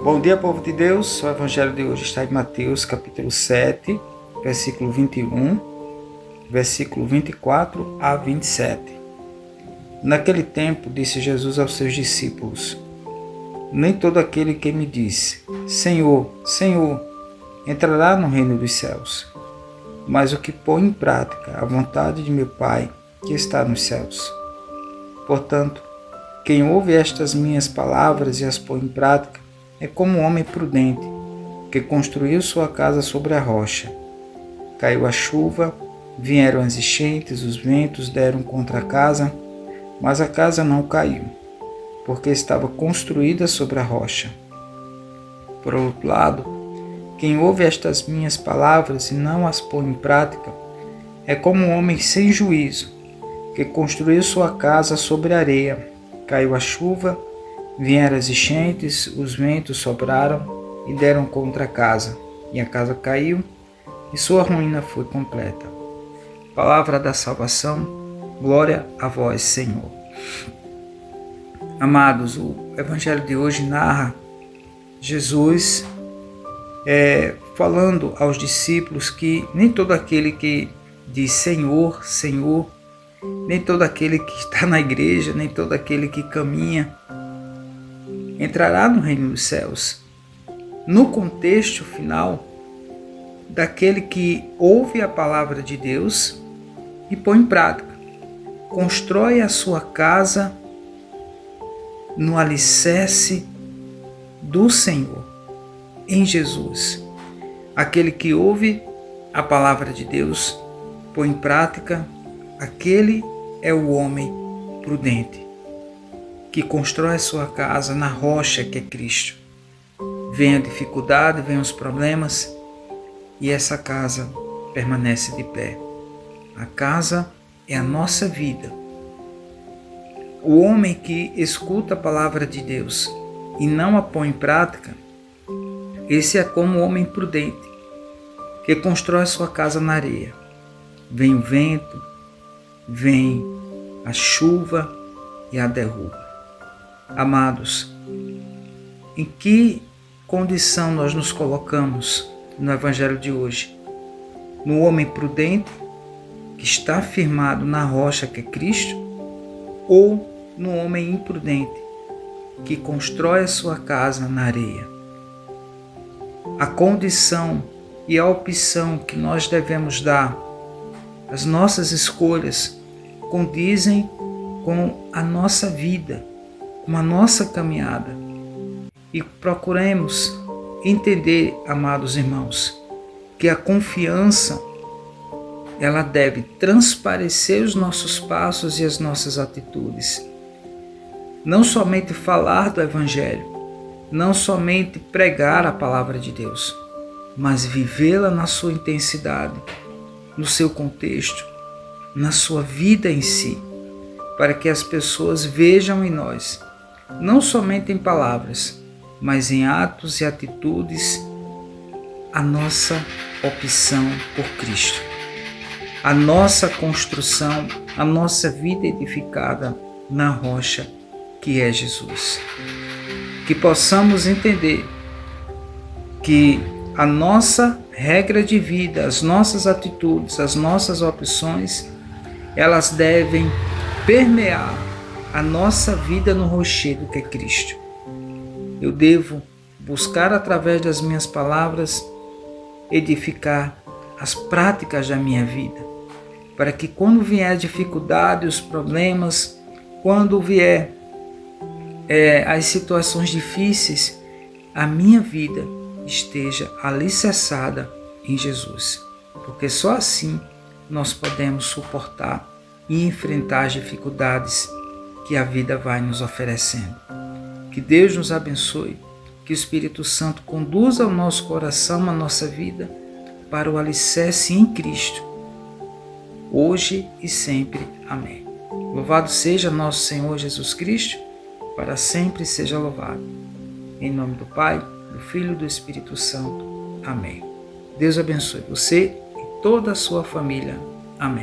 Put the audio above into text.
Bom dia, povo de Deus. O evangelho de hoje está em Mateus, capítulo 7, versículo 21, versículo 24 a 27. Naquele tempo, disse Jesus aos seus discípulos: Nem todo aquele que me disse, Senhor, Senhor, entrará no reino dos céus, mas o que põe em prática a vontade de meu Pai que está nos céus. Portanto, quem ouve estas minhas palavras e as põe em prática é como um homem prudente que construiu sua casa sobre a rocha. Caiu a chuva, vieram as enchentes, os ventos deram contra a casa, mas a casa não caiu, porque estava construída sobre a rocha. Por outro lado, quem ouve estas minhas palavras e não as põe em prática é como um homem sem juízo que construiu sua casa sobre a areia. Caiu a chuva, vieram as enchentes, os ventos sopraram e deram contra a casa, e a casa caiu, e sua ruína foi completa. Palavra da salvação, glória a vós, Senhor. Amados, o evangelho de hoje narra Jesus falando aos discípulos que nem todo aquele que diz Senhor, Senhor, nem todo aquele que está na igreja, nem todo aquele que caminha entrará no reino dos céus. No contexto final, daquele que ouve a palavra de Deus e põe em prática, constrói a sua casa no alicerce do Senhor, em Jesus. Aquele que ouve a palavra de Deus, põe em prática, aquele é o homem prudente, que constrói a sua casa na rocha que é Cristo. Vem a dificuldade, vem os problemas, e essa casa permanece de pé. A casa é a nossa vida. O homem que escuta a palavra de Deus e não a põe em prática, esse é como o homem prudente, que constrói a sua casa na areia. Vem o vento, vem a chuva e a derruba. Amados, em que condição nós nos colocamos no evangelho de hoje? No homem prudente, que está firmado na rocha que é Cristo, ou no homem imprudente, que constrói a sua casa na areia? A condição e a opção que nós devemos dar, as nossas escolhas, condizem com a nossa vida, com a nossa caminhada. E procuremos entender, amados irmãos, que a confiança ela deve transparecer os nossos passos e as nossas atitudes. Não somente falar do Evangelho, não somente pregar a palavra de Deus, mas vivê-la na sua intensidade, no seu contexto, na sua vida em si, para que as pessoas vejam em nós, não somente em palavras, mas em atos e atitudes, a nossa opção por Cristo, a nossa construção, a nossa vida edificada na rocha que é Jesus. Que possamos entender que a nossa regra de vida, as nossas atitudes, as nossas opções, elas devem permear a nossa vida no rochedo que é Cristo. Eu devo buscar através das minhas palavras edificar as práticas da minha vida, para que quando vier a dificuldade, os problemas, quando vier as situações difíceis, a minha vida esteja alicerçada em Jesus, porque só assim nós podemos suportar e enfrentar as dificuldades que a vida vai nos oferecendo. Que Deus nos abençoe, que o Espírito Santo conduza o nosso coração, a nossa vida, para o alicerce em Cristo, hoje e sempre. Amém. Louvado seja nosso Senhor Jesus Cristo, para sempre seja louvado. Em nome do Pai, do Filho e do Espírito Santo. Amém. Deus abençoe você e toda a sua família. Amém.